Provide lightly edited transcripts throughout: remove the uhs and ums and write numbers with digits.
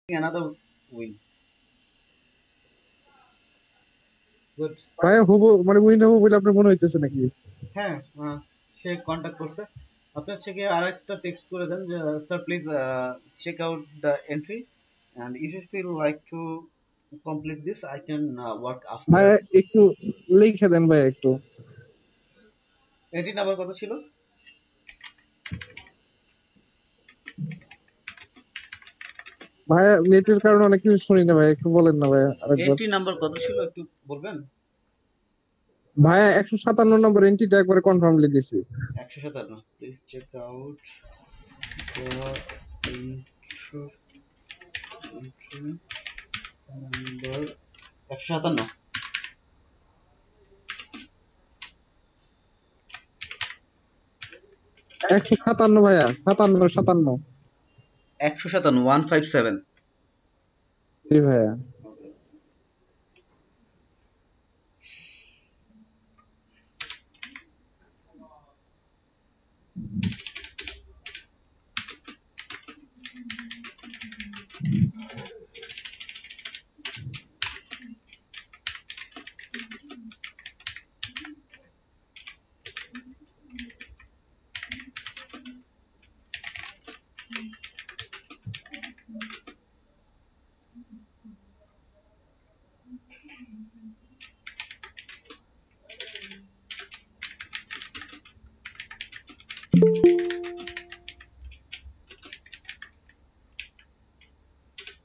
another win. Good. ভাই হবো মানে উইন হবো বলে আপনার মনে হইতেছে নাকি? হ্যাঁ, সে কন্টাক্ট করছে। আপনি হচ্ছে গিয়ে আরেকটা টেক্সট করে দেন যে sir please check out the entry and if you feel like to complete this I can work after. ভাই একটু লিখে দেন ভাই একটু। এন্ট্রি নাম্বার কত ছিল? ভাই নেটের কারণে অনেক কিছু শুনি না ভাই, একটু বলেন না ভাই আরেকবার। এন্ট্রি নাম্বার কত ছিল একটু বলবেন? ভাই 157 নম্বর এন্ট্রিটা একবারে কনফার্মলি দিছি। 157। Please check out the entry number 157। 157 ভাইয়া, 57 57। 157 157। জি ভাইয়া।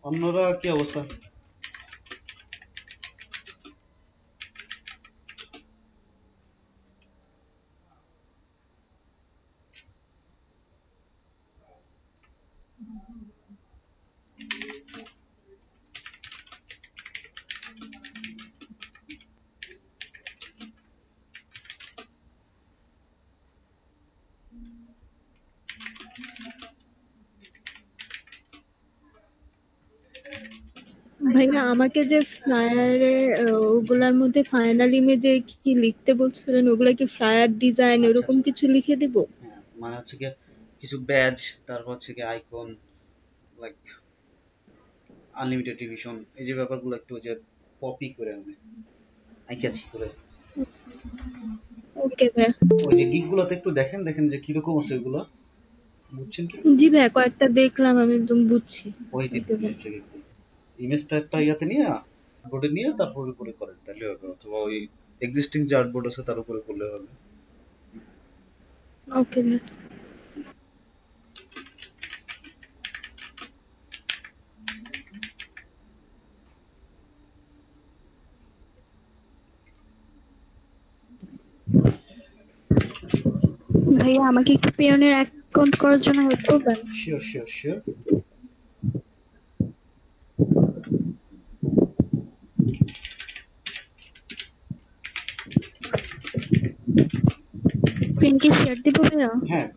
অন্যরা কি অবস্থা? ভাইয়া আমাকে যে ফ্লায়ারে ওগুলার মধ্যে ফাইনাল ইমেজে কি লিখতে বলছিলেন, ওগুলা কি ফ্লায়ার ডিজাইন আচ্ছা এরকম আচ্ছা আচ্ছা। কিছু লিখে দিব? হ্যাঁ, মানে হচ্ছে গিয়ে কিছু ব্যাজ, তারপর হচ্ছে গিয়ে আইকন, লাইক আনলিমিটেড ডিভিশন, এই যে ব্যাপারগুলো একটু যে কপি করে আনবে আইকাছি করে। ওকে ভাইয়া। ওই যে গিগ গুলোতে একটু দেখেন দেখেন যে কিরকম আছে ওইগুলো, বুঝছেন কি? জি ভাইয়া, কয়েকটা দেখলাম, আমি একদম বুঝছি। ওই যে ওকে ভাইয়া। হচ্ছে ইমেজটা একটা ইয়াতে নিয়ে বোর্ডে নিয়ে তারপর উপরে করেন তাহলে হবে, অথবা ওই এক্সিস্টিং যে আর্টবোর্ড আছে তার উপরে করলে হবে। ওকে ভাইয়া। ভাইয়া আমাকে একটু পেয়নের অ্যাকাউন্ট করার জন্য হেল্প করবেন? Sure sure sure. স্ক্রিন কি শেয়ার দিব ভাইয়া? হ্যাঁ,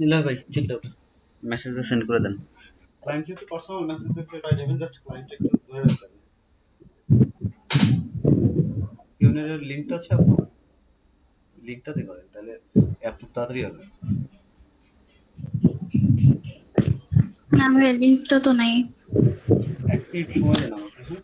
নিলয় ভাই চেক আউট, মেসেজে সেন্ড করে দেন। ক্লায়েন্ট যেহেতু পার্সোনাল মেসেজ দিচ্ছে পাই যাবেন, জাস্ট ক্লায়েন্ট একটু ধরে রাখবেন। পিওনের লিঙ্কটা আছে আপনার, লিঙ্কটাতে করেন তাহলে অ্যাপ খুব তাড়াতাড়ি হবে। না ভাইয়া, লিঙ্কটা তো নাই। 1 মিনিট সময় দেন আমাকে, হ্যাঁ?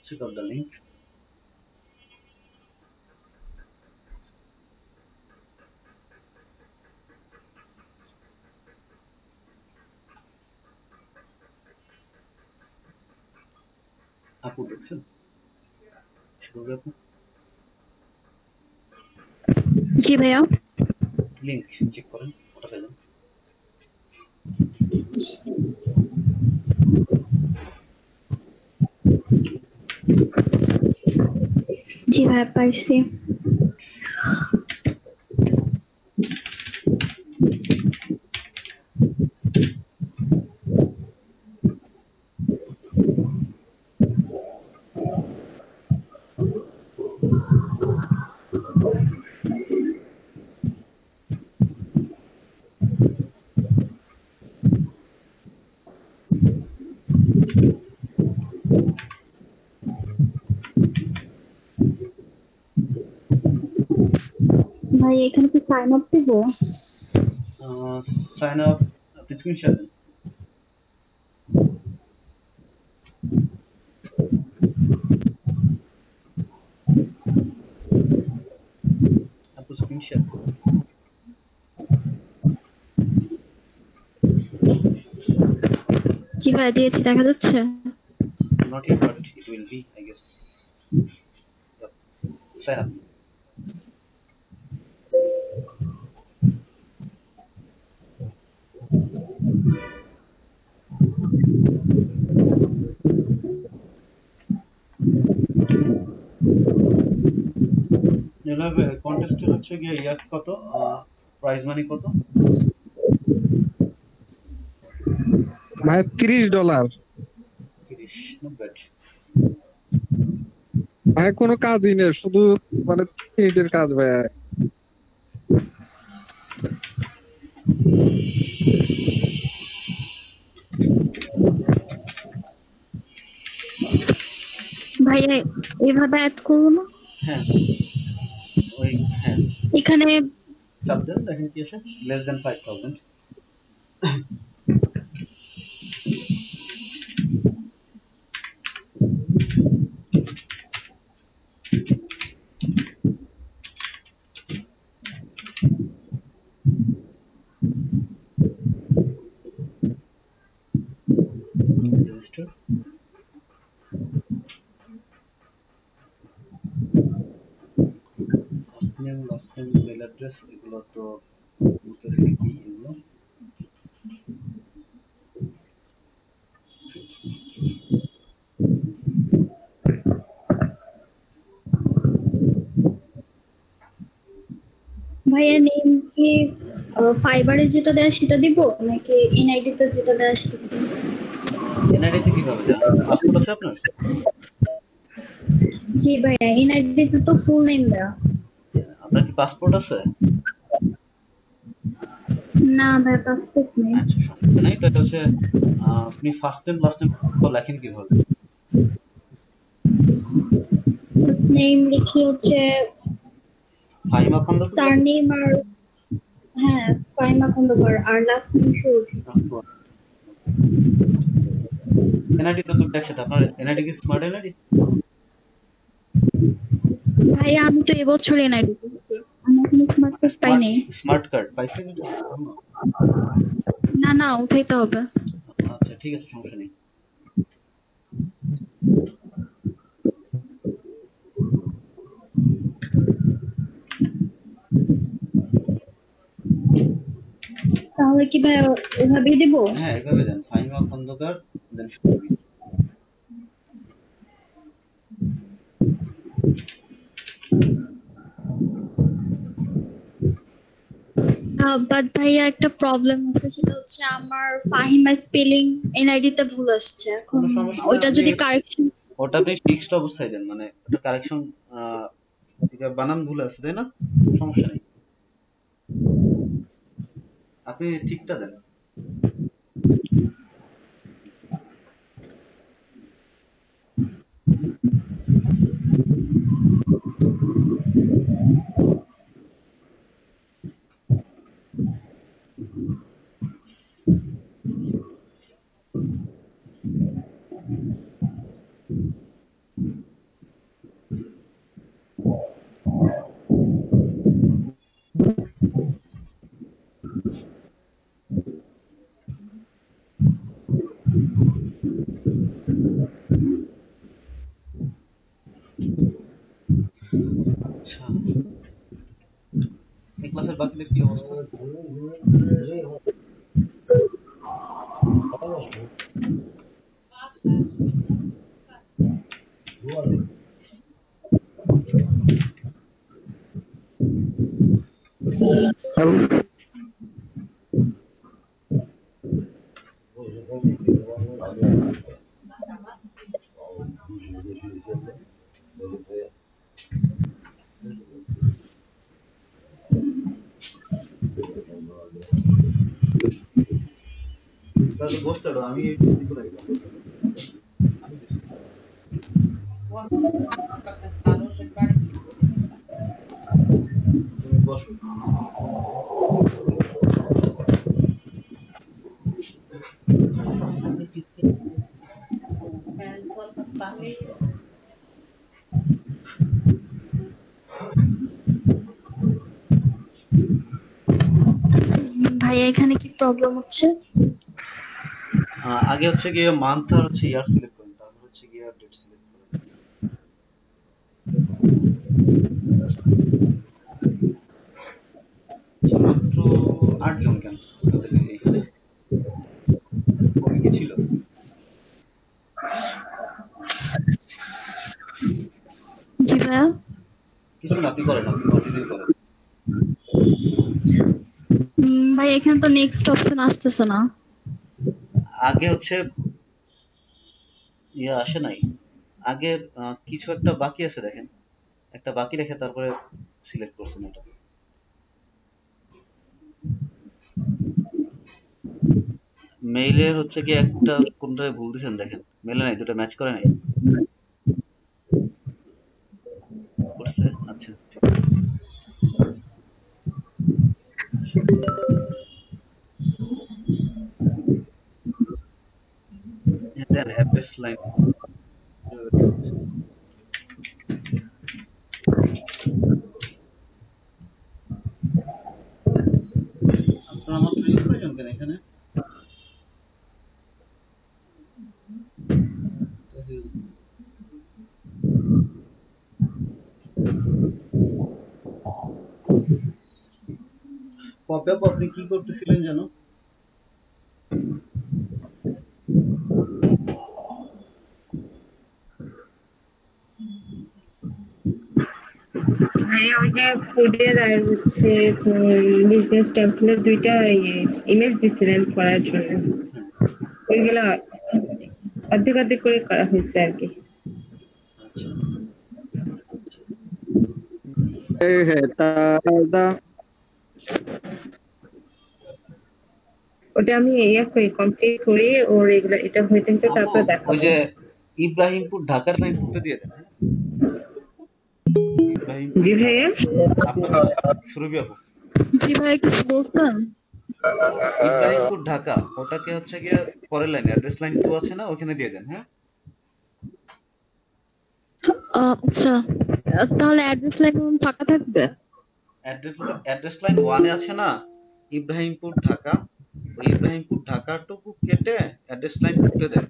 Check out the link. আপু দেখছেন শুরু আপু জি ভাইয়া। লিংক চেক করেন ওটা পেয়ে যান। জি ভাইয়া পাইছি। ভাই এখানে কি সাইন আপ দিব? সাইন আপ আপনি স্ক্রিনশট দেন আপু স্ক্রিনশট জি ভাইয়া দিয়েছি, দেখা যাচ্ছে? not yet but it will be I guess. Yep. Sign up. এভাবে কন্টেস্ট হচ্ছে গিয়ে ইয়াক কত প্রাইজ মানি কত ভাই $30। 30 not bad. ভাই কোনো কাজই নেই, শুধু মানে মিনিটের কাজ ভাই। ভাইয়া এভাবে অ্যাড করবো না? হ্যাঁ ওই হ্যাঁ এখানে চাপ দেন দেখেন কি আসে less than 5000. register last name mail address এগুলো তো বুঝতেছি না কি এগুলো ভাইয়া নেম কি ফাইবারে যেটা দেয় সেটা দিব নাকি এনআইডি তে যেটা দেয় সেটা দিব? এনআইডি তে কিভাবে দেন পাসপোর্ট আছে আপনার জি ভাইয়া এনআইডি তে তো ফুল নেম দেয়া। আপনার কি পাসপোর্ট আছে না ভাই পাসপোর্ট নেই। আচ্ছা সমস্যা নাই তো এটা হচ্ছে আপনি ফার্স্ট নেম লাস্ট নেম লেখেন কিভাবে ফার্স্ট নেম লিখি হচ্ছে ফাহিমা খন্দকার সারনেম আর হ্যাঁ ফাইমা খন্দকার আর লাস্ট নেম শুরু। এনআইডি তো দুটো একসাথে আপনার এনআইডি কি স্মার্ট এনআইডি ভাইয়া আমি তো এবছর এনআইডি দিয়েছি, আমি এখনো স্মার্ট কার্ড পাই নাই। স্মার্ট কার্ড পাইছেন এটা না না উঠাইতে হবে। আচ্ছা ঠিক আছে সমস্যা নেই তাহলে কি ভাই ওভাবেই দিব? হ্যাঁ এভাবে দেন ফাহিমা খন্দকার দেন শুরু বাট ভাইয়া একটা প্রবলেম হচ্ছে, সেটা হচ্ছে আমার ফাহিমা স্পেলিং এনআইডি তে ভুল আসছে। এখন কোনো সমস্যা না, ওইটা যদি কারেকশন ওটা আপনি ফিক্সড অবস্থায় দেন মানে ওটা কারেকশন ঠিক আছে বানান ভুল আছে তাই না সমস্যা নেই আপনি ঠিকটা দেন তাহলে বসতে পারো, আমি তুমি বসো। ভাইয়া এখানে কি প্রবলেম হচ্ছে? আগে হচ্ছে গিয়ে মান্থ আর হচ্ছে ইয়ার সিলেক্ট করেন, তারপর হচ্ছে গিয়ে ডেট সিলেক্ট করেন। মাত্র 8 জন কেন আপনাদের এইখানে? কমে কি ছিল? জি ভাইয়া। কিছু না, আপনি করেন, আপনি কন্টিনিউ করেন। ভাই এখানে তো নেক্সট অপশন আসতেছে না। আগে হচ্ছে ইয়ে আসে নাই, আগে কিছু একটা বাকি আছে দেখেন, একটা বাকি রেখে তারপরে সিলেক্ট করছেন এটা। মেইলের হচ্ছে কি একটা কোনটায় ভুল দিয়েছেন দেখেন, মেলে নাই, দুটো ম্যাচ করে নাই, করছে? আচ্ছা ঠিক আছে। দেন অ্যাড্রেস লাইন, আপনারা মাত্র কয়জন কেন এখানে? পপআপ আপনি কি করতেছিলেন জানো? ভাইয়া ওই যে ফুডের আর হচ্ছে বিজনেস টেম্পলেট দুইটা ইমেজ দিছিলেন করার জন্য, ওইগুলা অর্ধেক অর্ধেক করে করা হয়েছে আর কি। ওটা আমি ইয়া করি, কমপ্লিট করি, ওর এগুলা এটা হইতে হইতে তারপর দেখাবো। ওই যে ইব্রাহিমপুর ঢাকার লাইন করতে দিয়ে দেন। ইব্রাহিমপুর জি ভাইয়া। আপনাকে সুরভি আপু, জি ভাইয়া কিছু বলছেন? ইব্রাহিমপুর ঢাকা ওটাকে হচ্ছে গিয়ে পরের লাইনে অ্যাড্রেস লাইন 2 আছে না, ওখানে দিয়ে দেন। হ্যাঁ আচ্ছা, তাহলে অ্যাড্রেস লাইন ফাঁকা থাকবে? অ্যাড্রেস লাইন 1 এ আছে না ইব্রাহিমপুর ঢাকা, ওই ইব্রাহিমপুর ঢাকাটুকু কেটে অ্যাড্রেস লাইন 2 তে দেন।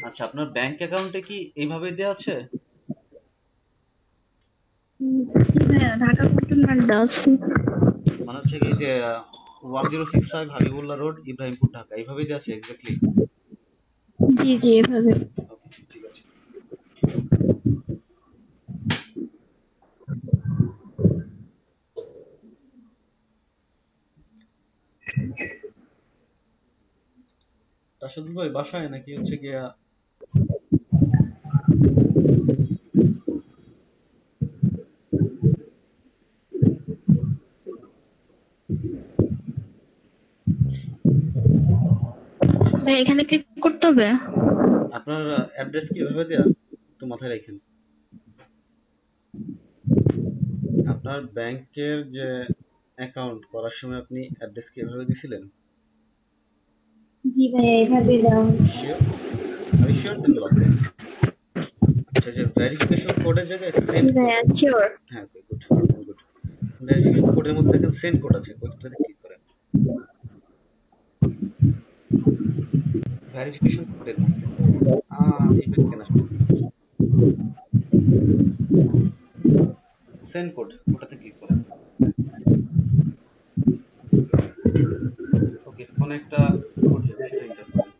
আচ্ছা, আপনার ব্যাংক অ্যাকাউন্টে কি এইভাবে দেওয়া আছে? জি ভাইয়া, ঢাকা ক্যান্টনমেন্ট আছে। মানে হচ্ছে কি যে 1065 হাবিবুল্লাহ রোড ইব্রাহিমপুর ঢাকা এইভাবেই দেওয়া আছে এক্স্যাক্টলি? জি জি এভাবে। ওকে ঠিক আছে। তাশাদুল ভাই বাসায় নাকি হচ্ছে গিয়া? ভাই এখানে ক্লিক করতে হবে? আপনার অ্যাড্রেস কি এভাবে দেয়া? একটু মাথায় রাখেন। আপনার ব্যাংকের যে অ্যাকাউন্ট করার সময় আপনি অ্যাড্রেস কি এভাবে দিছিলেন? জি ভাইয়া এভাবে দেওয়া হচ্ছে। আর শিওর দেন লক দেন। আচ্ছা, যে ভেরিফিকেশন কোডের জায়গায় জি সেন্ড কোড। ভাইয়া শিওর। হ্যাঁ ওকে গুড গুড। ভেরিফিকেশন কোডের মধ্যে দেখেন সেন্ড কোড আছে, কোডটাতে ক্লিক করেন। ভেরিফিকেশন কোডের মধ্যে ইভেন্ট কেন আসবে? সেন্ড কোড ওটাতে ক্লিক করেন। ওকে, ফোনে একটা কোড যাবে, সেটা এন্টার করেন।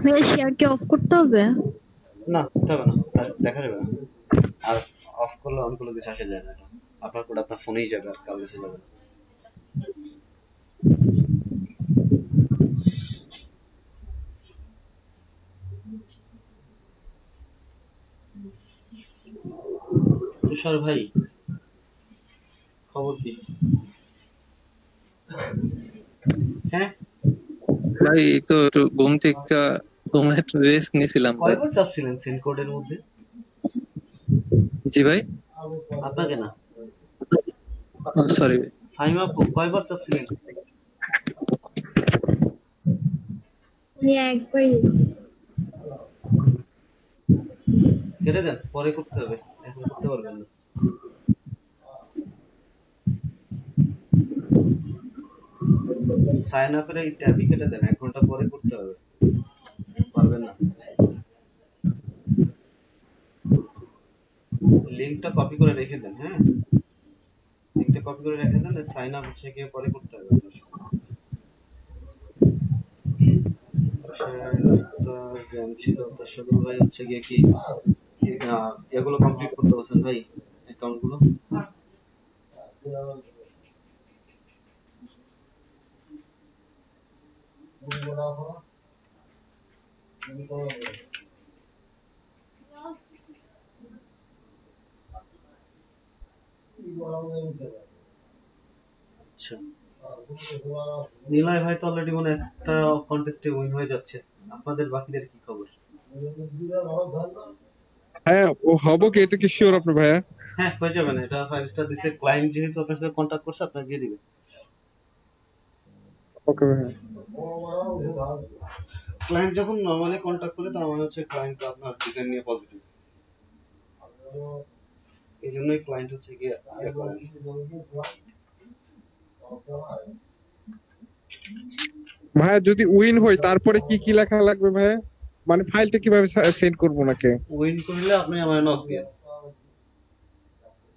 ভাইয়া শেয়ার কি অফ করতে হবে? না, করতে হবে না, দেখা যাবে না। আর অফ করলে অন করলে কিছু আসে যায় না। আপনার কোড আপনার ফোনেই যাবে, আর কারো কাছে যাবে না। তুষার ভাই, খবর কি? হ্যাঁ, ভাই এই তো একটু ঘুম থেকে ঘুমে একটু রেস্ট নিয়েছিলাম ভাই। কয়বার চাপছিলেন সেন্ড কোডের মধ্যে? জি ভাই, আপনাকে না, সরি। ফাহিমা আপু, কয়বার চাপছিলেন? ভাইয়া একবারই। কেটে দেন, পরে করতে হবে, এখন করতে পারবেন না। সাইন আপের এই ট্যাবই কেটে দেন, 1 ঘন্টা পরে করতে হবে, পারবেন না। লিংকটা কপি করে রেখে দেন। হ্যাঁ, লিংকটা কপি করে রেখে দেন, সাইন আপ হচ্ছে গিয়ে পরে করতে হবে আপনার। রাস্তা জ্যাম ছিল, তার সাথে ভাই হচ্ছে গিয়ে কি এগুলো কমপ্লিট করতে পারছেন ভাই, অ্যাকাউন্ট গুলো? আচ্ছা, নিলয় ভাই তো অলরেডি মনে হয় একটা কন্টেস্টে উইন হয়ে যাচ্ছে। আপনাদের বাকিদের কি খবর? হ্যাঁ, ও হবো কি, এটা কি শিওর আপনার ভাইয়া? হ্যাঁ, হয়ে যাবে না, এটা 5 স্টার দিছে, ক্লায়েন্ট যেহেতু আপনার সাথে কন্ট্যাক্ট করছে আপনাকে দিয়ে দিবে। ওকে ভাইয়া। ক্লায়েন্ট যখন নরমালি কন্ট্যাক্ট করে তার মানে হচ্ছে ক্লায়েন্ট আপনার ডিজাইন নিয়ে পজিটিভ, এই জন্যই ক্লায়েন্ট হচ্ছে গিয়ে ইয়ে করে। ভাইয়া যদি উইন হই তারপরে কি কি লেখা লাগবে ভাইয়া? মানে ফাইলটা কিভাবে সেন্ড করবো ওনাকে? উইন করলে আপনি আমার নক দিয়ে।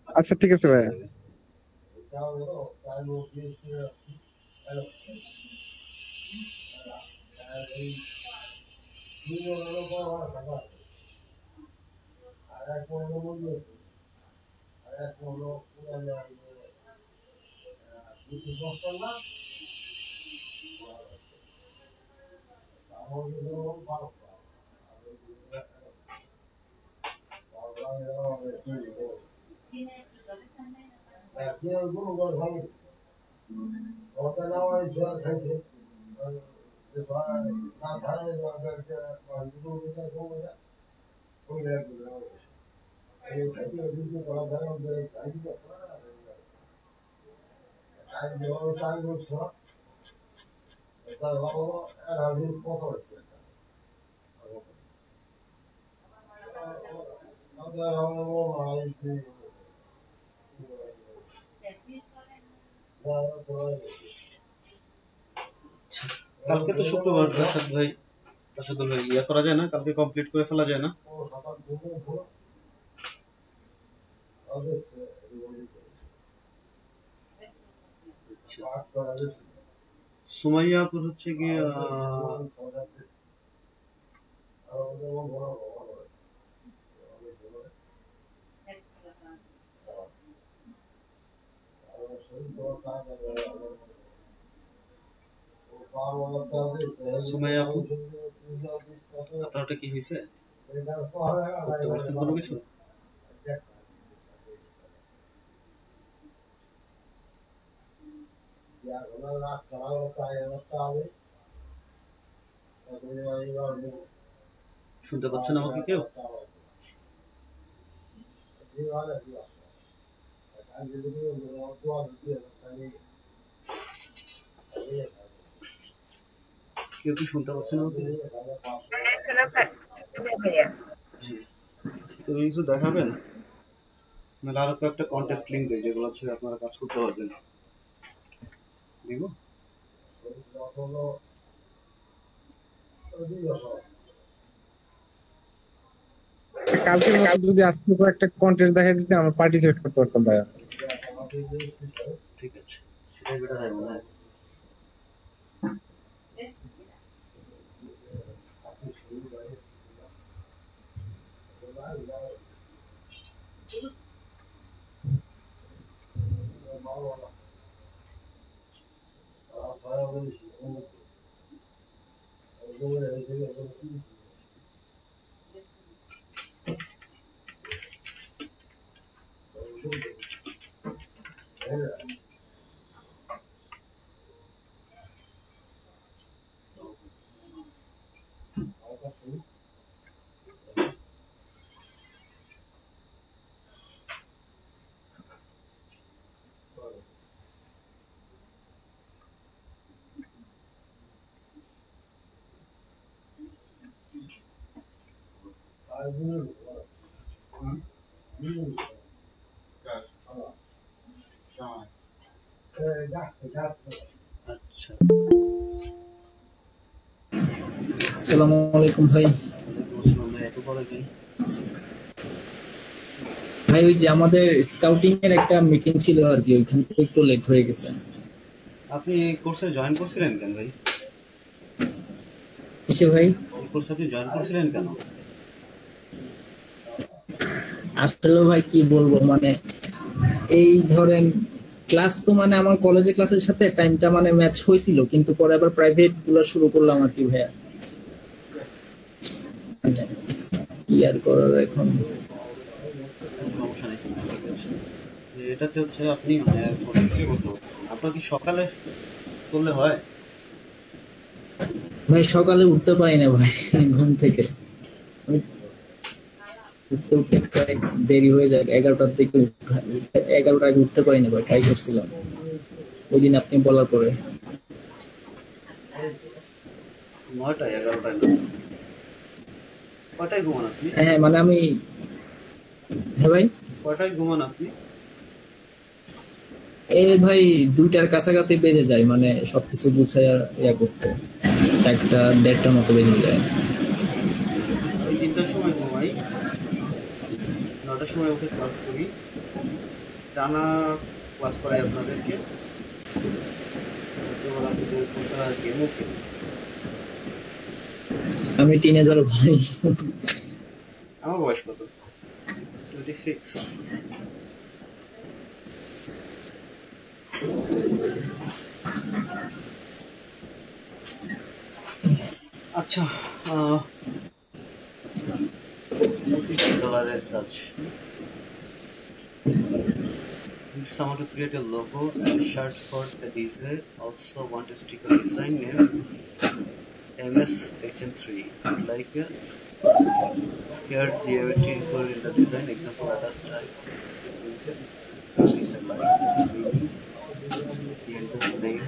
আচ্ছা ঠিক আছে ভাইয়া। কালকে তো শুক্রবার, রাশাদ ভাই, রাশাদুল ভাই, ইয়ে করা যায় না? কালকে কমপ্লিট করে ফেলা যায় না? সুমাইয়া আপুর হচ্ছে গিয়ে সুমাইয়া আপু, আপনার ওটা কি হয়েছে? করতে পারছেন কোনো কিছু? শুনতে পাচ্ছেন আমাকে কেউ? কেউ কি শুনতে পাচ্ছেন আমাকে? ভাইয়া তুমি কিছু দেখাবেন? নাহলে আরো কয়েকটা কন্টেস্ট লিঙ্ক দেয় যেগুলো হচ্ছে আপনারা কাজ করতে পারবেন। দিব? কালকের মতো যদি আজকে একটা কন্টেস্ট দেখা দিতে আমরা পার্টিসিপেট করতে পারতাম ভাইয়া। ঠিক আছে, সেটাই বেটার হয় মনে হয়। আচ্ছা, আসসালামু আলাইকুম ভাই। এত পরে কি ভাই ওই যে আমাদের স্কাউটিং এর একটা মিটিং ছিল আর কি, ওইখান থেকে একটু লেট হয়ে গেছে। আপনি এই কোর্সে জয়েন করছিলেন কেন ভাই? কিসে ভাই? এই কোর্সে আপনি জয়েন করছিলেন কেন? আসলে ভাই কি বলবো, মানে এই ধরেন ক্লাস তো মানে আমার কলেজে ক্লাসের সাথে টাইমটা মানে ম্যাচ হয়েছিল, কিন্তু পরে আবার প্রাইভেট গুলো শুরু করলাম আর কি ভাইয়া। মানে কি আর করার এখন। সমস্যা নেই, ঠিক আছে। এটাতে হচ্ছে আপনি মানে করতে পারছেন। আপনার কি সকালে করলে হয়? ভাই সকালে উঠতে পারি না ভাই ঘুম থেকে, উঠতে উঠতে প্রায় দেরি হয়ে যায়, 11টার দিকে 11টার আগে উঠতে পারি না ভাই। ট্রাই করছিলাম ওই দিন আপনি বলার পরে। 9টায় 11টায় না? কয়টায় ঘুমান আপনি? হ্যাঁ মানে আমি, হ্যাঁ ভাই কয়টায় ঘুমান আপনি? এই ভাই 2টার কাছাকাছি বেজে যায়, মানে সবকিছু গুছাইয়া ইয়া করতে 1টা 1:30টার মতো বেজে যায়। ওই 3টার সময় ঘুমাই, 9টার সময় উঠে ক্লাস করি, টানা ক্লাস করাই আপনাদেরকে। গেমও খেলি। আমি টিনেজার ভাই। আমার বয়স কত? 26। আচ্ছা, $50 কাজ। Someone to create a logo and shirt for the DJ. Also want a sticker design name MS-HM3. Like a scared geometry for in the design. Example, let us try. The name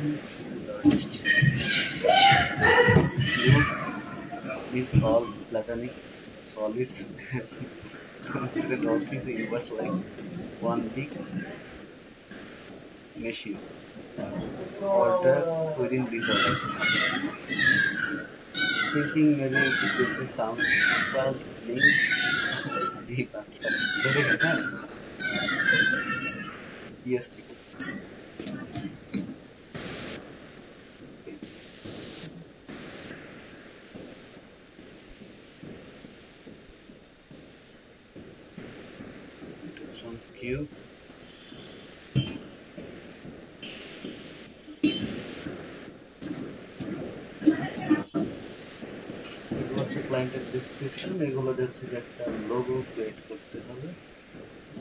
and artist. These all platonic solids. The dot is inverse like one big machine. Order within this order. Thinking maybe if this sounds well linked, deep answer. Yes. Some cube. ক্লায়েন্টের description, এগুলো হচ্ছে যে একটা logo create করতে হবে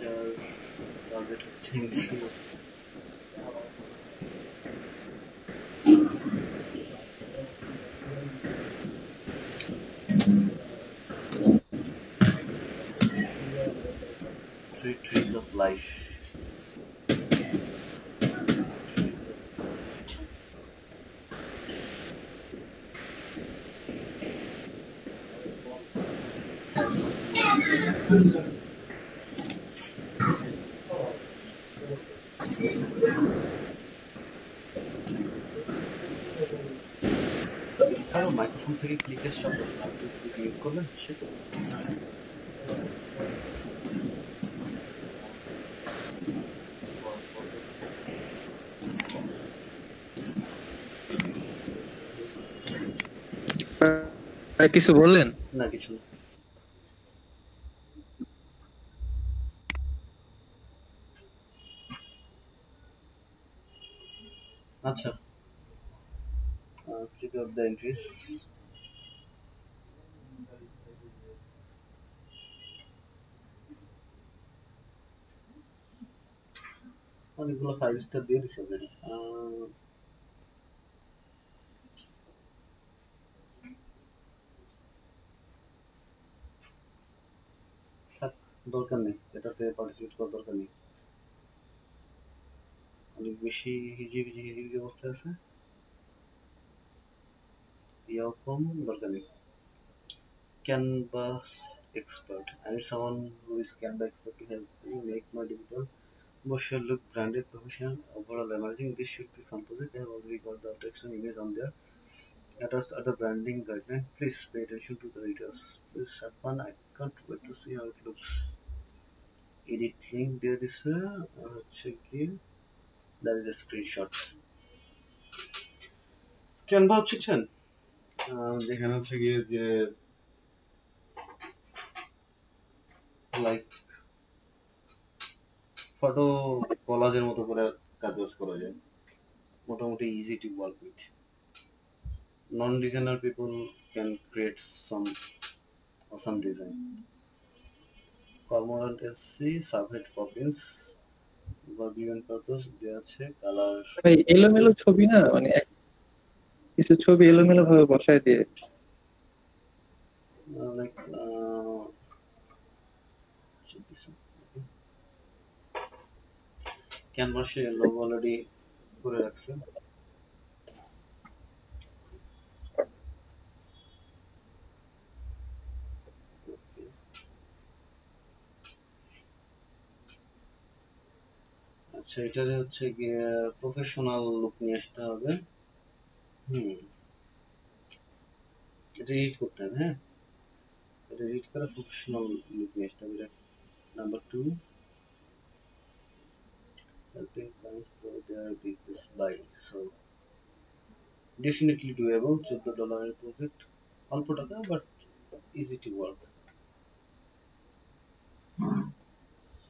যার target হচ্ছে influencer. Three trees of life. কারো মাইক্রোফোন থেকে ক্লিকের শব্দ আসছে, আপনি প্লিজ মিউট করবেন সে। কিছু বললেন? না কিছু না। আচ্ছা, check out the entries. অনেকগুলো 5 স্টার দিয়ে দিছে অলরেডি। দরকার নেই, এটাতে পার্টিসিপেট করার দরকার নেই। অনেক বেশি হিজিবিজি অবস্থায় আছে, ইয়াও কম, দরকার নেই। Canvas expert. I need someone who is Canva expert to help me make my digital brochure look branded, professional, overall emerging. This should be fun project. I have already got the text and image on there. Attached other branding guideline. Please pay attention to the details. Please have fun. I can't wait to see how it looks. Edit link. There is a check in. That is a screenshot. Canva হচ্ছেন যেখানে হচ্ছে গিয়ে যে like photo কলাজের মতো করে কাজ করা যায়, মোটামুটি easy to work with. Non designer people can create some awesome design. Cormorant SC subhead কপিন্স বা গিভেন পারপস দেয়া আছে। কালার ভাই এলোমেলো ছবি না, মানে কিছু ছবি এলোমেলো ভাবে বসায় দিয়ে লাইক ক্যানভাসে লোগো অলরেডি করে রাখছে। আচ্ছা, এটা হচ্ছে গিয়ে প্রফেশনাল লুক নিয়ে আসতে হবে। এটা এডিট করতে হবে। হ্যাঁ, এটা এডিট করে প্রফেশনাল লুক নিয়ে আসতে হবে। Number 2, helping clients grow their business by, so definitely doable. $14 এর প্রজেক্ট, অল্প টাকা but easy to work.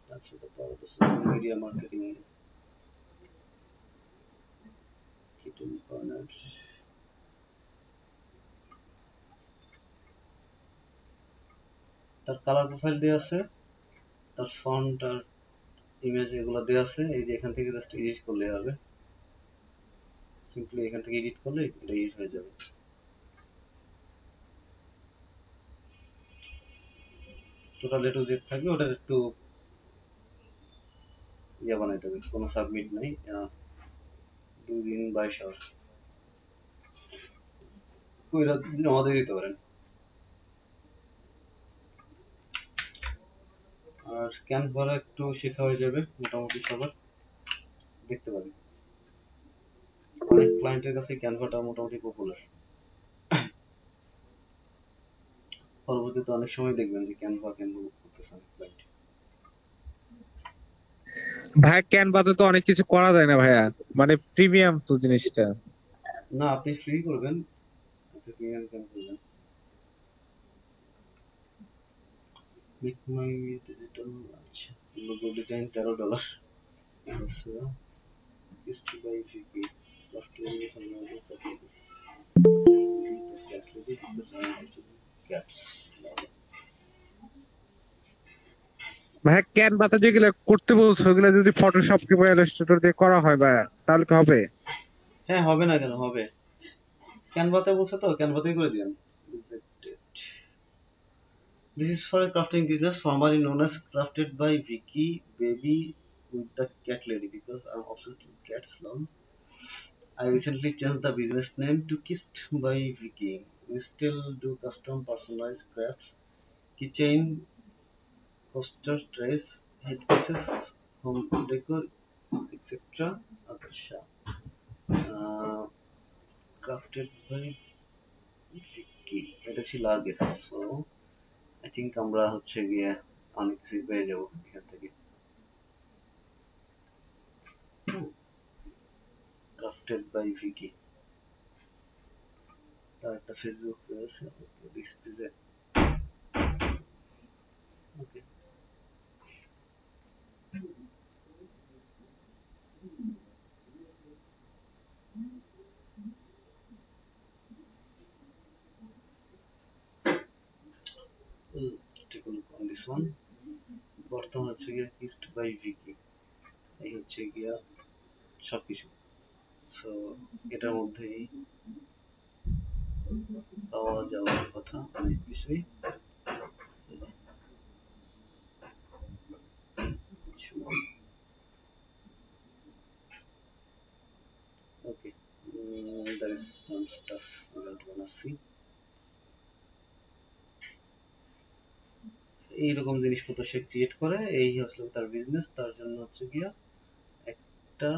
That's the power of the social media marketing. Hidden corners. তার কালার প্রোফাইল দেওয়া আছে, তার ফন্ট আর ইমেজ এগুলো দেওয়া আছে। এই যে এখান থেকে জাস্ট এডিট করলে হবে, সিম্পলি এখান থেকে এডিট করলে এটা এডিট হয়ে যাবে। টোটাল এ টু জেড থাকবে, ওটা একটু ইয়ে বানাইতে হবে, কোনো সাবমিট নাই। 2 দিন 22 আওয়ার কইরা জমা দিয়ে দিতে পারেন। আর ক্যানভা একটু শেখা হয়ে যাবে মোটামুটি সবার, দেখতে পাবেন অনেক ক্লায়েন্টের কাছে ক্যানভাটা মোটামুটি পপুলার। পরবর্তীতে অনেক সময় দেখবেন যে ক্যানভা করতেছে অনেক ক্লায়েন্ট। ভাই ক্যানভাতে তো অনেক কিছু করা যায় না ভাইয়া, মানে প্রিমিয়াম তো জিনিসটা। না, আপনি ফ্রি করবেন, আপনি প্রিমিয়াম কেন করবেন? মেক মাই ডিজিটাল, আচ্ছা logo design $13। Used to buy VK. Love to only from another category. The cat ready because I am also cats. ভাইয়া ক্যানভাতে যেগুলো করতে বলছো ওগুলো যদি ফটোশপ কিংবা ইলাস্ট্রেটর দিয়ে করা হয় ভাইয়া তাহলে কি হবে? হ্যাঁ, হবে না কেন, হবে। ক্যানভাতে বলছে তো, ক্যানভাতেই করে দিবেন। This is for a crafting business formerly known as Crafted by Vicky Baby with the Cat Lady because I'm obsessed with cats now. I recently changed the business name to Kissed by Vicky. We still do custom personalized crafts, keychain, coaster dress, headpieces, home decor, etc. আচ্ছা, crafted by Vicky, এটা ছিল আগে। So I think আমরা হচ্ছে গিয়ে অনেক কিছু পেয়ে যাবো এখান থেকে। crafted by Vicky, তার একটা ফেসবুক পেজ আছে। ওকে, দিস পেজে ওকে, take a look on this one. বর্তমান হচ্ছে গিয়ে কিসড বাই ভিকি, এই হচ্ছে গিয়া সবকিছু। সো এটার মধ্যেই পাওয়া যাওয়ার কথা অনেক কিছুই। ওকে, there is some stuff we don't wanna see. এইরকম জিনিসপত্র সে ক্রিয়েট করে, এই হচ্ছে তার বিজনেস। তার জন্য হচ্ছে গিয়া একটা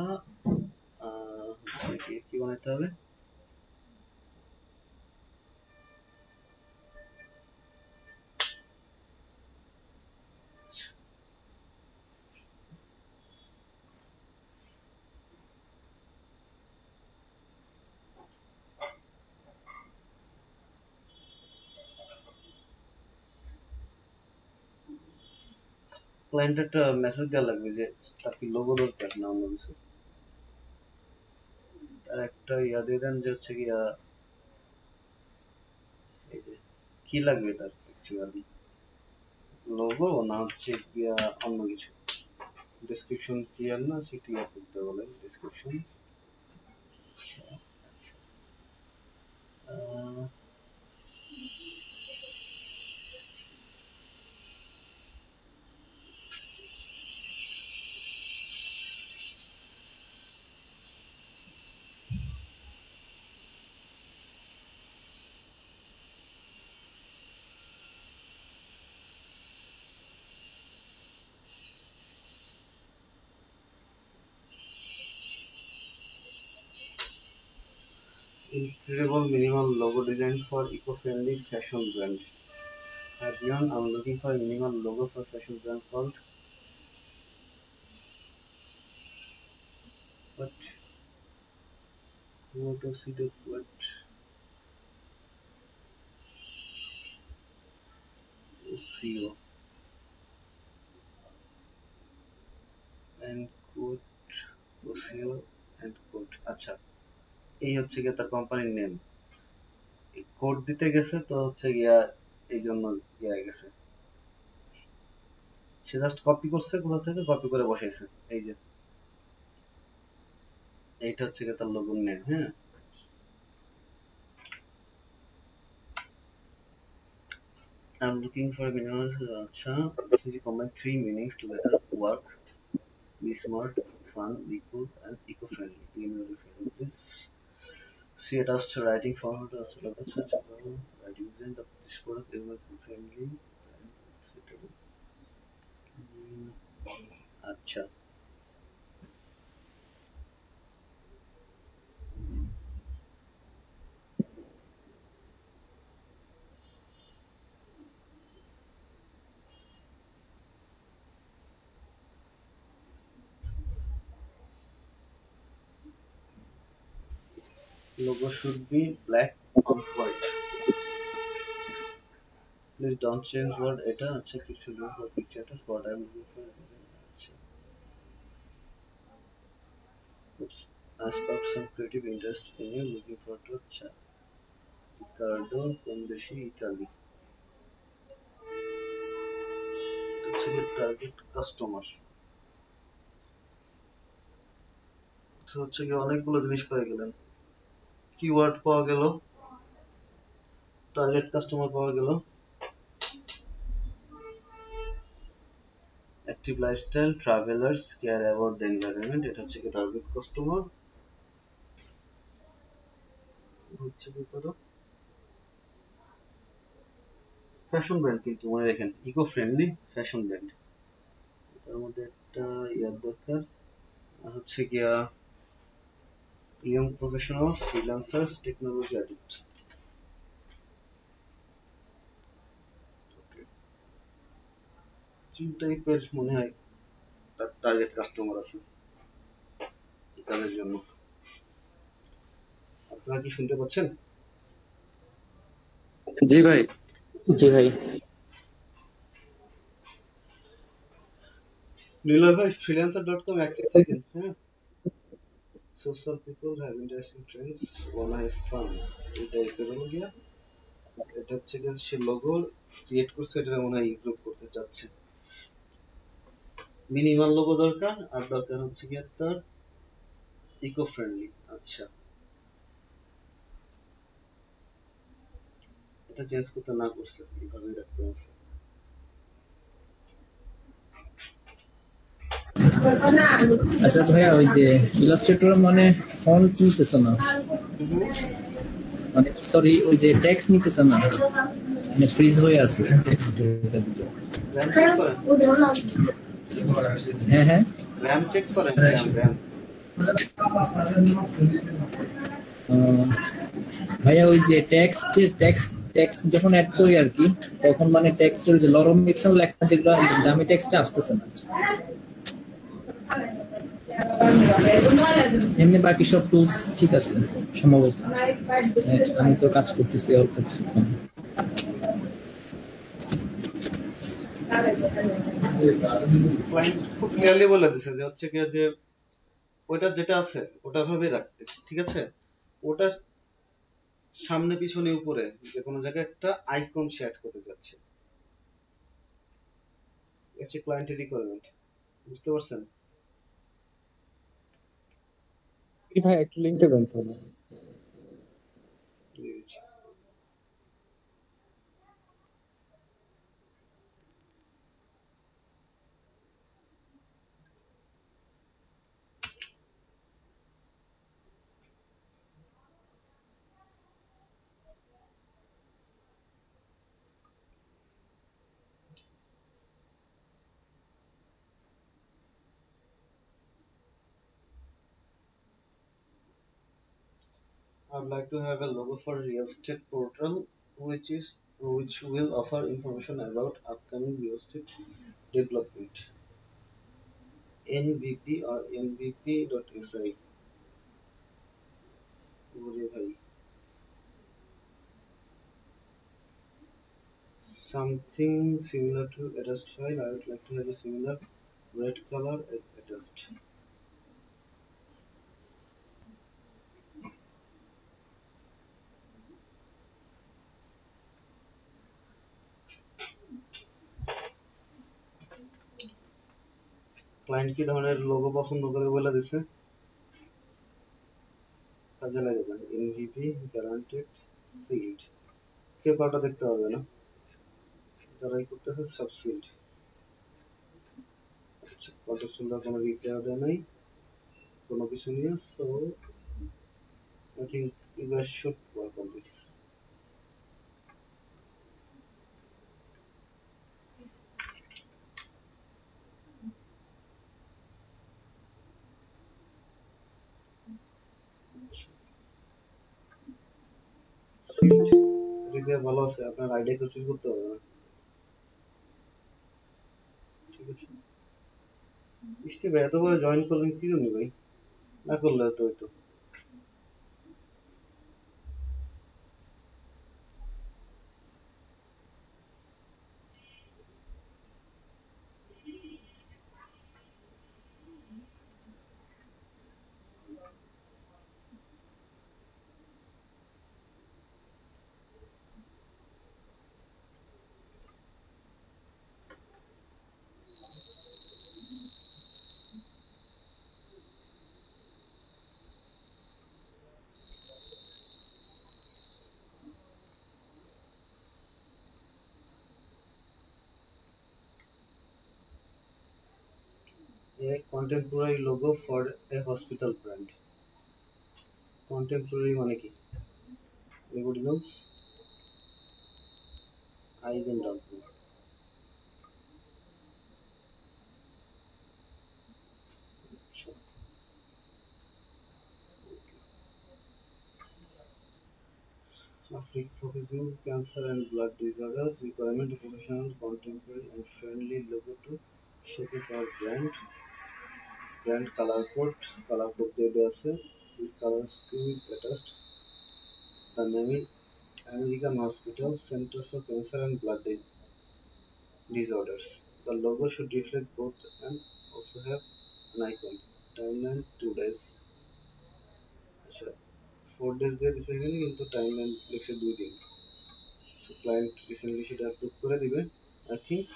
হচ্ছে কি বানাইতে হবে, ক্লায়েন্ট একটা মেসেজ দেওয়া লাগবে যে তার কি লোগো দরকার না অন্য কিছু। তার একটা ইয়া দিয়ে দেন যে হচ্ছে গিয়া এই যে কি লাগবে তার অ্যাকচুয়ালি, লোগো না হচ্ছে গিয়া অন্য কিছু। ডেসক্রিপশন ক্লিয়ার না, সে ক্লিয়ার করতে বলে description. Incredible minimal logo design for eco-friendly fashion brand. Hi Bjorn, I'm looking for a minimal logo for fashion brand called what? What to see the what? CEO and quote, OCO and quote. আচ্ছা, এই হচ্ছে গিয়ে তার কোম্পানির name. Code দিতে গেছে তো হচ্ছে গিয়া এই জন্য ইয়া গেছে, সে জাস্ট কপি করছে, কোথা থেকে কপি করে বসাইছে। এই যে এইটা হচ্ছে গিয়ে তার লোগোর নেম। হ্যাঁ, I'm looking for a minimal. আচ্ছা, this is combine three meanings together: work, be smart, fun, be cool, and eco-friendly. Minimally friendly. Please see attached writing format as well as writing design. This product is eco-friendly and suitable. আচ্ছা, logo should be black on white. Please don't change word এটা। আচ্ছা, কিছু look for picture what I'm looking for design। আচ্ছা, oops, I sparked some creative interest in you looking for to। আচ্ছা, Riccardo কোন দেশি, Italy. হচ্ছে target customer. হচ্ছে কি অনেকগুলো জিনিস পেয়ে গেলেন, কিওয়ার্ড পাওয়া গেল, টার্গেট কাস্টমার পাওয়া গেল, active lifestyle, travellers, care about the environment, এটা হচ্ছে কি টার্গেট কাস্টমার। হচ্ছে কি করো, ফ্যাশন ব্র্যান্ড, কিন্তু মনে রাখেন ইকো ফ্রেন্ডলি ফ্যাশন ব্র্যান্ড। তার মধ্যে একটা ইয়ার দরকার, আর হচ্ছে গিয়া young professionals, freelancers, technology addicts. তিন টাইপের মনে হয় তার টার্গেট কাস্টমার আছে এই কাজের জন্য। আপনারা কি শুনতে পাচ্ছেন? জি ভাই। জি ভাই। নিলয় ভাই, freelancer.com অ্যাক্টিভ থাকেন, হ্যাঁ? Social people have interesting trends, wanna have fun, এই টাইপের হলো গিয়া। এটা হচ্ছে গিয়ে সে লোগো ক্রিয়েট করছে, এটা মনে হয় ইমপ্রুভ করতে চাচ্ছে। মিনিমাল লোগো দরকার, আর দরকার হচ্ছে গিয়ে তার ইকো ফ্রেন্ডলি। আচ্ছা, এটা চেঞ্জ করতে না করছে, এইভাবেই রাখতে হচ্ছে। আচ্ছা ভাইয়া, ওই যে ইলাস্ট্রেটর মানে ফন্ট নিতেছে না, মানে সরি ওই যে টেক্সট নিতেছে না, মানে ফ্রিজ হয়ে আছে টেক্সট। র্যাম চেক করেন, হ্যাঁ হ্যাঁ, র্যাম চেক করেন, র্যাম। ভাইয়া ওই যে টেক্সট টেক্সট যখন অ্যাড করি আর কি, তখন মানে টেক্সটের যে লরম মিক্সার লেখা যেগুলো দামি টেক্সটে আসতেছে না। এমনি বাকি সব টুলস ঠিক আছে সম্ভবত। আমি তো কাজ করতেছি অল্প কিছুক্ষণ। ক্লায়েন্ট খুব ক্লিয়ারলি বলে দিছে যে হচ্ছে কি যে ওটা যেটা আছে ওটা ভাবে রাখতে, ঠিক আছে? ওটার সামনে পিছনে উপরে যে কোনো জায়গায় একটা আইকন সেট করতে যাচ্ছে, এটা ক্লায়েন্টের রিকোয়ারমেন্ট। বুঝতে পারছেন? কি ভাই একটু লিংকটা দেন তো। I'd like to have a logo for a real estate portal which will offer information about upcoming real estate development. NVP or nvp.si. ওরে ভাই, something similar to attached file. I would like to have a similar red color as attached. Client কি ধরনের logo পছন্দ করে বলে দিছে, কাজে লাগে না। এনভিপি গ্যারান্টেড সিল্ড, কেউ কাউটা দেখতে হবে না, যারাই করতেছে সব সিল্ড। কন্টেস্টুলটা কোনো রিপ্লাই দেয় নাই কোনো কিছু নিয়ে, so I think you guys should work on this. Sealed reply ভালো আছে, আপনার আইডিয়া কিছু করতে হবে না, ঠিক আছে? বৃষ্টি ভাই এত করে জয়েন করলেন কি জন্য ভাই? না করলে তো হইতো। A contemporary logo for a hospital brand. Contemporary মানে কি? Anybody knows? Eigen dumping. আচ্ছা, focusing cancer and blood disorders, requirement of professional, contemporary and friendly logo to showcase our brand color code দিয়ে দেওয়া আছে. This color scheme is attached. The name is American Hospital Center for Cancer and Blood Disorders. The logo should reflect both and also have an icon. Timeline 2 days. আচ্ছা 4 days দিয়ে দিছে এখানে, কিন্তু timeline লিখছে 2 দিন. সো ক্লায়েন্ট রিসেন্টলি সেটা approve করে দিবে আই থিঙ্ক.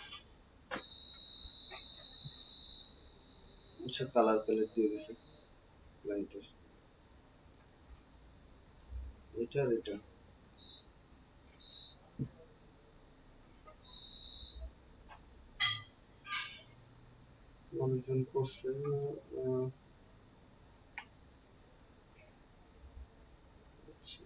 আচ্ছা কালার প্যালেট দিয়ে দিছে ক্লায়েন্টের, এটা আর এটা. মানুষজন করছে আচ্ছা,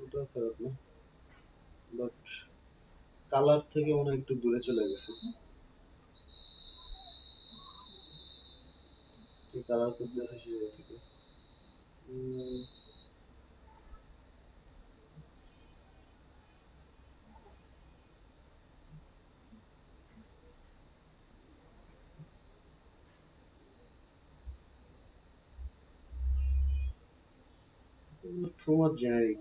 ওটাও খারাপ না, বাট কালার থেকে মনে হয় একটু দূরে চলে গেছে. যে কালার করতে আছে সে জায়গা থেকে টু মাচ জেনারিক,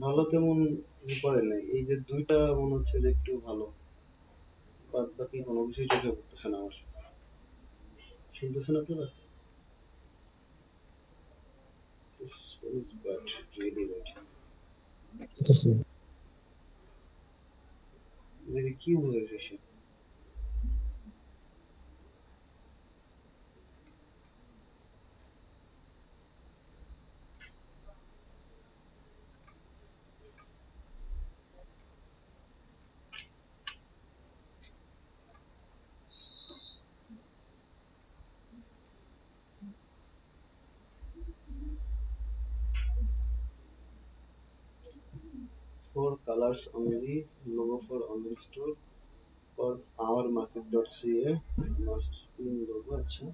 ভালো তেমন কিছু করে নাই. এই যে দুইটা মনে হচ্ছে যে একটু ভালো, বাদ বাকি কোনো কিছুই চোখে পড়তেছে না আমার. শুনতেছেন আপনারা? This one is bad, really bad. এটাকে কি বোঝাইছে সে? For colors only, logo for online store for ourmarket.ca must be in logo. আচ্ছা,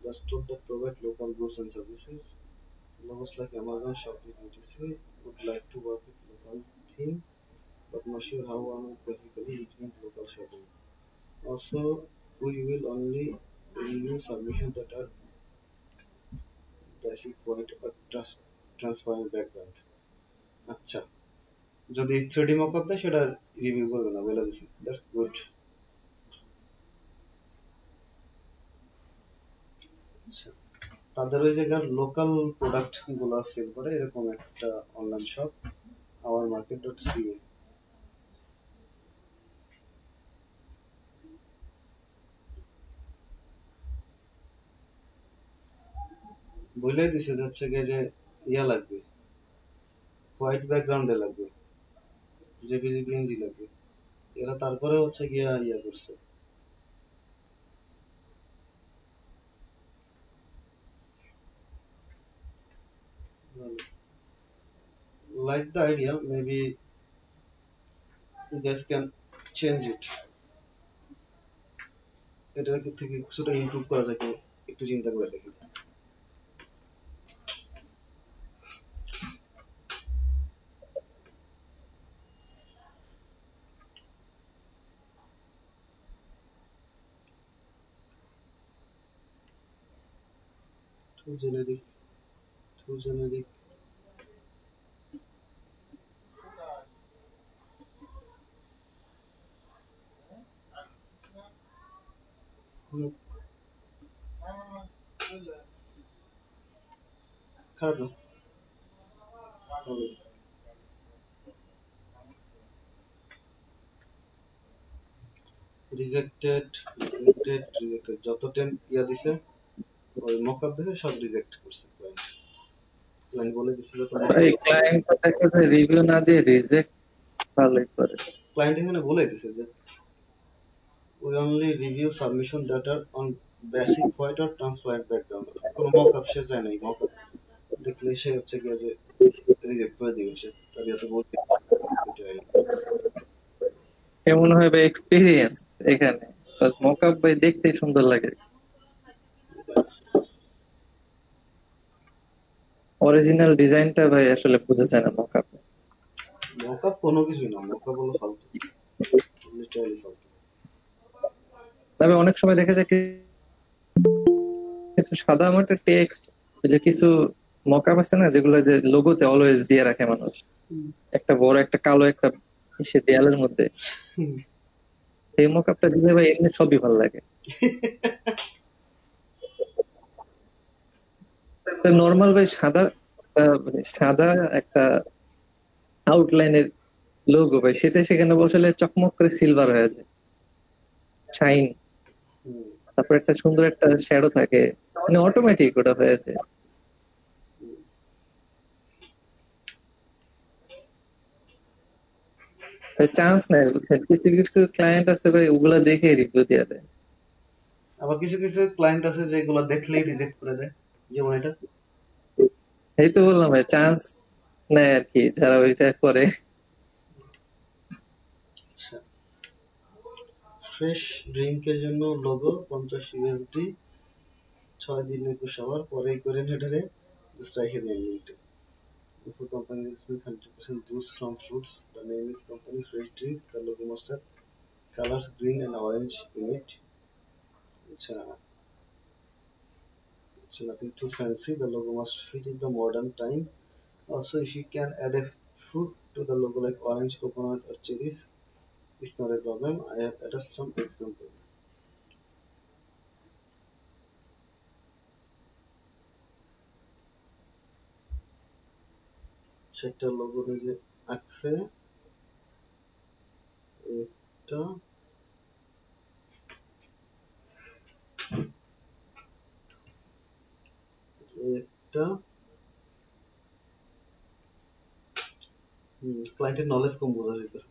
the store that provide local goods and services. Logos like Amazon, Shopee, etc. would like to work with local theme, but not sure how on graphically represent local shopping. Also, we will only review submissions that are basic white or transparent background. আচ্ছা, যদি 3D mockup দেয় সেটা review করবে না বলে দিছি. That's good. আচ্ছা, তাদের ওই জায়গার লোকাল প্রোডাক্ট গুলো সেল করে এরকম একটা অনলাইন শপ ourmarket.ca. বলে দিছে যাচ্ছে যে ইয়া লাগবে, হোয়াইট ব্যাকগ্রাউন্ডে লাগবে, জেপিজি পিএনজি লাগবে. এরা তারপরে হচ্ছে গিয়া ইয়া করছে. Like the idea, maybe you guys can change it. এটা থেকে কিছুটা ইমপ্রুভ করা যায়, একটু চিন্তা করে দেখেন. Too generic, too generic. খারাপ না, রিজেক্টেড রিজেক্টেড রিজেক্টেড. যত টেন ইয়া দিছে ওই মকআপ দিছে সব রিজেক্ট করছে ক্লায়েন্ট বলে দিছিল তো এই ক্লায়েন্ট দেখা যায় রিভিউ না দিয়ে রিজেক্ট ভালোই করে। ক্লায়েন্ট এখানে বলে দিছে যে we only review submission that are on basic white or transparent background. কোনো মকআপ সে যায় নাই, মকআপ দেখলে সে হচ্ছে গিয়ে যে রিজেক্ট করে দিবে, সে তার এত বলতে এটাই। কেমন হয় ভাই এক্সপিরিয়েন্স এখানে, মকআপ ভাই দেখতে সুন্দর লাগে, অরিজিনাল ডিজাইনটা ভাই আসলে বোঝা যায় না মকআপ। মকআপ কোনো কিছুই না, মকআপ হলো ফালতু, লিটারালি ফালতু। তবে অনেক সময় দেখা যায় কিছু সাদা মাটা টেক্সট, যে কিছু মকআপ আছে না যেগুলো যে লোগোতে অলওয়েজ দিয়ে রাখে মানুষ, একটা বড় একটা কালো একটা সে দেয়ালের মধ্যে, এই মকআপটা দিলে ভাই এমনি সবই ভালো লাগে। নর্মাল ভাই সাদা সাদা একটা আউটলাইনের লোগো ভাই, সেটা সেখানে বসালে চকমক করে সিলভার হয়ে যায়, শাইন, তারপর একটা সুন্দর একটা শ্যাডো থাকে, মানে অটোমেটিক ওটা হয়ে যায়। চান্স নাই, কিছু কিছু ক্লায়েন্ট আছে ভাই ওগুলা দেখে রিভিউ দিয়ে দেয়। আবার কিছু কিছু ক্লায়েন্ট আছে যেগুলো দেখলেই রিজেক্ট করে দেয়, যেমন এটা। এই তো বললাম ভাই, চান্স নেয় আর কি যারা ওইটা করে। আচ্ছা, ফ্রেশ ড্রিঙ্কের জন্য লোগো 50 USD, 6 দিন 21 আওয়ার পরেই করেন হেডারে, জাস্ট রাইখে দেন লিঙ্কটা। If a company is with 100% juice from fruits, the name is company fresh drinks, the logo must have colors green and orange in it. It's nothing too fancy, the logo must fit in the modern time. Also, if you can add a fruit to the logo like orange, coconut or cherries, it's not a problem. I have added some example. সেটা logo যে আঁকছে এটা, একটা ক্লায়েন্টের knowledge কম বোঝা যাইতেছে।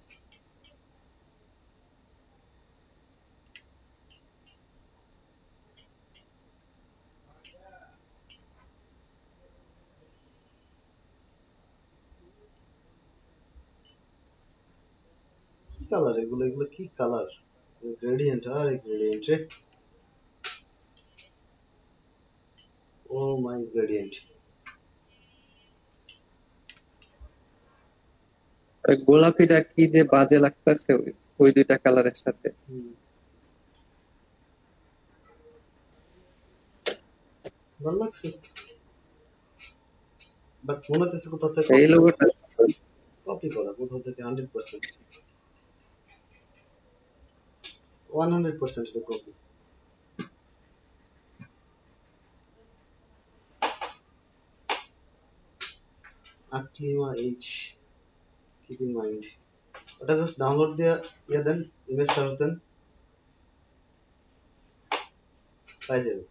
কি colour এগুলো, এগুলো কি কালার? গ্রেডিয়েন্ট, আর গ্রেডিয়েন্ট রে, ও মাই গ্রেডিয়েন্ট। ওই গোলাপিটা কি যে বাজে লাগতেছে ওই দুইটা কালারের সাথে। ভালো লাগছে, বাট মনে হচ্ছে কোথাও থেকে এই লোগোটা কপি করা, কোথাও থেকে 100%, 100% এটা copy. Aklima H, keep in mind, ওটা জাস্ট ডাউনলোড দিয়ে দেন, ইমেজ সার্চ দেন, পাই যাবে।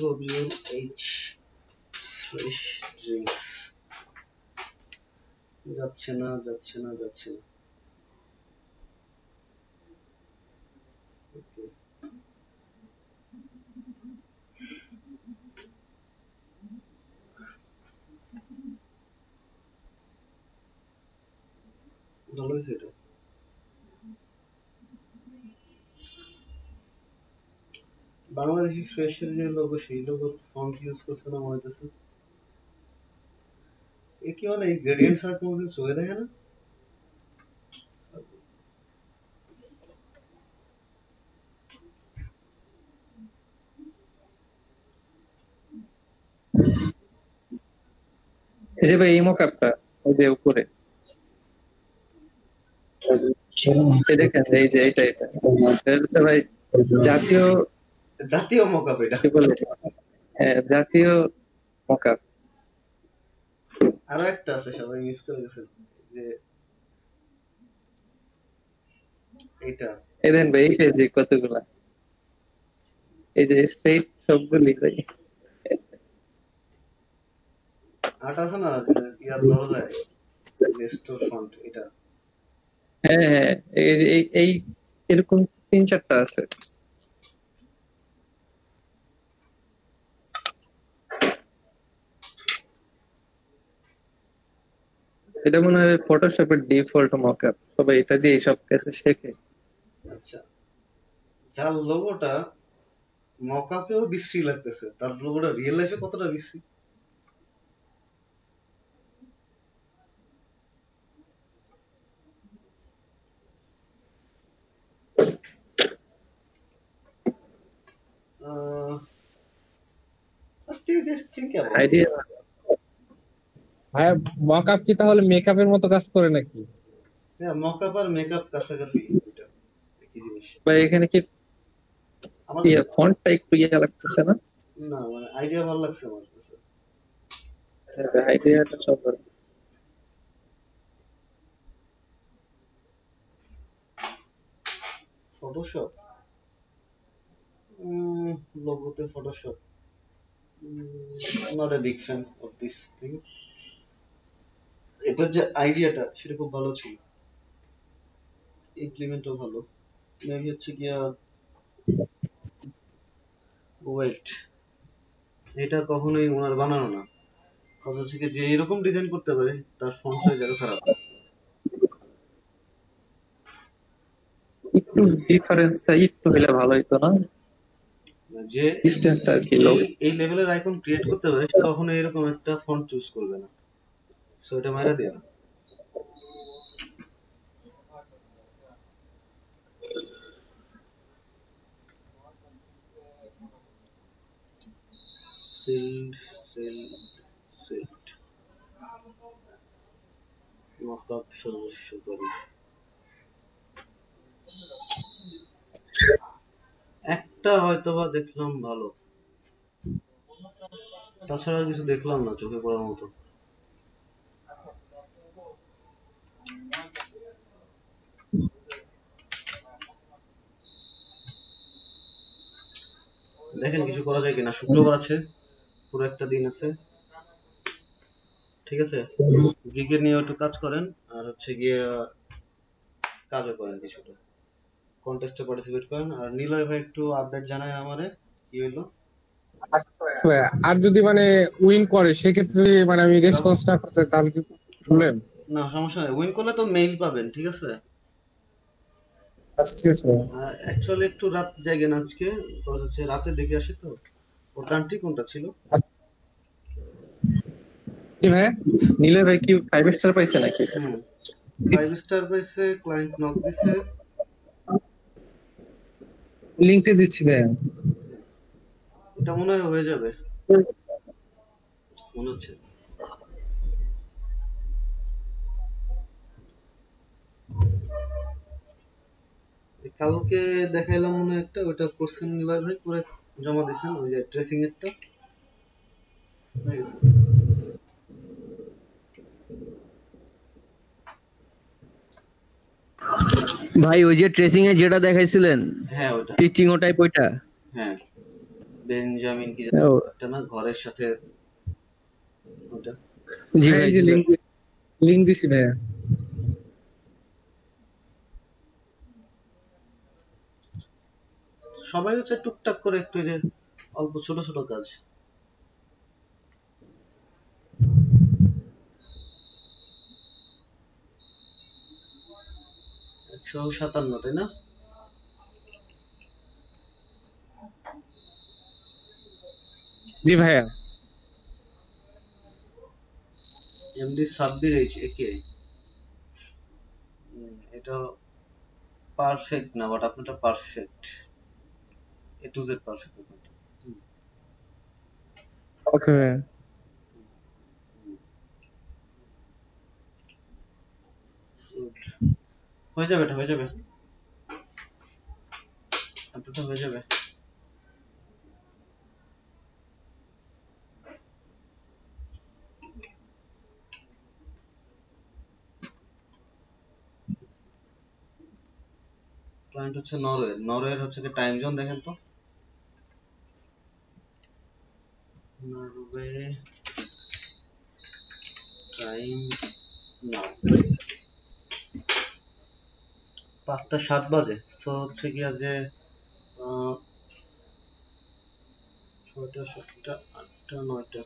WH ফ্রেশ ড্রিঙ্কস, যাচ্ছে না যাচ্ছে না যাচ্ছে না। Okay. ভালো হয়েছে এটা। বাংলাদেশি ফ্রেশের যে লোগো, সেই লোগোর ফন্ট ইউজ করছে না মনে হইতেছে। এ কি মানে এই গ্রেডিয়েন্ট ছাড়া কোনো কিছু হয়ে থাকে না? এই যে ভাই এই মকআপটা ওই যে উপরে দেখেন, এই যে এটা এটা হচ্ছে ভাই জাতীয় জাতীয় মকআপ এটা। কি বলে, জাতীয় মকআপ। আরো একটা আছে, সবাই মিস করে গেছে, যে এটা এই দেন ভাই, এই পেজে কতগুলা, এই যে স্ট্রেট সবগুলি ভাই। আর্ট আছে না যে ইয়ার দরজায় স্টোর ফন্ট এটা। হ্যাঁ হ্যাঁ, এই এরকম 3-4টা আছে। এটা মনে হয় ফটোশপের ডিফল্ট মকআপ, সবাই এটা দিয়ে সব কিছু শেখে। আচ্ছা, যার লোগোটা মকআপেও বিশ্রী লাগতেছে তার লোগোটা রিয়েল লাইফে কতটা বিশ্রী। What do you guys think about it? Idea ভাইয়া মকআপ কি তাহলে মেকআপের মতো কাজ করে নাকি? হ্যাঁ, মকআপ আর মেকআপ কাছাকাছি, এটা একই জিনিস। বা এখানে কি আমার ফন্টটা একটু ইয়ে লাগতেছে না? না মানে আইডিয়া ভালো লাগছে আমার কাছে। আইডিয়াটা সব ফটোশপ, লোগোতে Photoshop, not a big fan of this thing. এটার যে আইডিয়াটা সেটা খুব ভালো ছিল, ইমপ্লিমেন্টও ভালো। মেবি হচ্ছে গিয়া ওয়েট, এটা কখনোই ওনার বানানো না। কথা হচ্ছে কি যে এরকম ডিজাইন করতে পারে তার ফন্ট সাইজ আরো খারাপ। একটু ডিফারেন্সটা একটু হলে ভালো হতো না? যে ডিসটেন্সটা আর কি লোক এই লেভেলের আইকন ক্রিয়েট করতে পারে সে কখনো এরকম একটা ফন্ট চুজ করবে না। সো এটা মাইরা দেয়া। সিল্ড সিল্ড মকআপ সর্বস্বকারী। একটা হয়তোবা দেখলাম ভালো, তাছাড়া আর কিছু দেখলাম না চোখে পড়ার মতো। দেখেন কিছু করা যায় কিনা। শুক্রবার আছে, পুরো একটা দিন আছে, ঠিক আছে। গিগের নিয়ে একটু কাজ করেন আর হচ্ছে গিয়ে কাজও করেন, কিছুটা কন্টেস্টে পার্টিসিপেট করেন। আর নিলয় ভাই একটু আপডেট জানায় আমারে কি হইলো। আর যদি মানে উইন করে সেক্ষেত্রে মানে আমি রেসপন্স না করতে তাহলে কি প্রবলেম? না সমস্যা নেই, উইন করলে তো মেইল পাবেন, ঠিক আছে। ঠিক আছে অ্যাকচুয়ালি একটু রাত জায়গা না আজকে, কজ হচ্ছে রাতে দেখে আসি তো। ওর কান্ট্রি কোনটা ছিল? কি ভাই নিলয় ভাই কি 5 স্টার পাইছে নাকি? 5 স্টার পাইছে, ক্লায়েন্ট নক দিছে, লিংকটা দিচ্ছি ভাই। এটা মনে হয় হয়ে যাবে মনে হচ্ছে। কালকে দেখাইলাম মনে হয় একটা, ওটা করছেন নিলয় ভাই, করে জমা দিয়েছেন ওই যে ট্রেসিং এরটা হয়ে গেছে। ভাই ওই যে ট্রেসিং এ যেটা দেখাইছিলেন, হ্যাঁ ওটা, টিচিং ও টাইপ ওইটা। হ্যাঁ বেঞ্জামিন কি ও, একটা না, ঘরের সাথে ওটা। জি ভাই ভাই এই যে জি ভাই। লিংক দিছি ভাই। সবাই হচ্ছে টুকটাক করে একটু যে অল্প ছোট ছোট কাজ। একশো 57, তাই না? জি ভাইয়া। এমডি সাব্বির এইচ একে, এটা পারফেক্ট না, বাট আপনারটা perfect, A to Z perfect. ওকে ভাইয়া। হয়ে যাবে, এটা হয়ে যাবে, আপনারটা হয়ে যাবে। ক্লায়েন্ট হচ্ছে নরওয়ে, নরওয়ের হচ্ছে কি টাইম জোন দেখেন তো। নরওয়ে টাইম নাও 5:07 বাজে। সো হচ্ছে কি যে 6টা 7টা 8টা 9টা,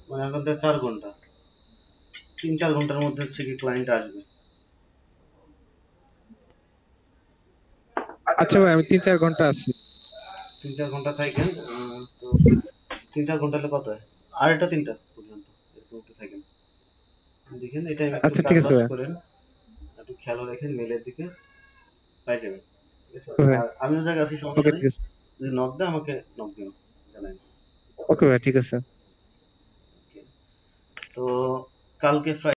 মানে এখন থেকে 4 ঘন্টা, 3-4 ঘন্টার মধ্যে হচ্ছে কি ক্লায়েন্ট আসবে। আচ্ছা ভাই, আমি 3-4 ঘন্টা আছি। 3-4 ঘন্টা থাকেন, তো 3-4 ঘন্টা হলে কত হয়, 2:30 3টা পর্যন্ত এরকম একটু থাকেন। দেখেন এই টাইমে একটু আচ্ছা কাজ ঠিক আছে বাজ ভাই। করেন, একটু খেয়াল রাখেন মেলের দিকে, পাই যাবেন। ঠিক আছে? ওকে ভাই। আর আমিও জায়গায় আছি, সমস্যা ওকে নেই। ঠিক আছে। যদি নক দেয় আমাকে নক দিন, জানাই। ওকে ভাই ঠিক আছে। তো কালকে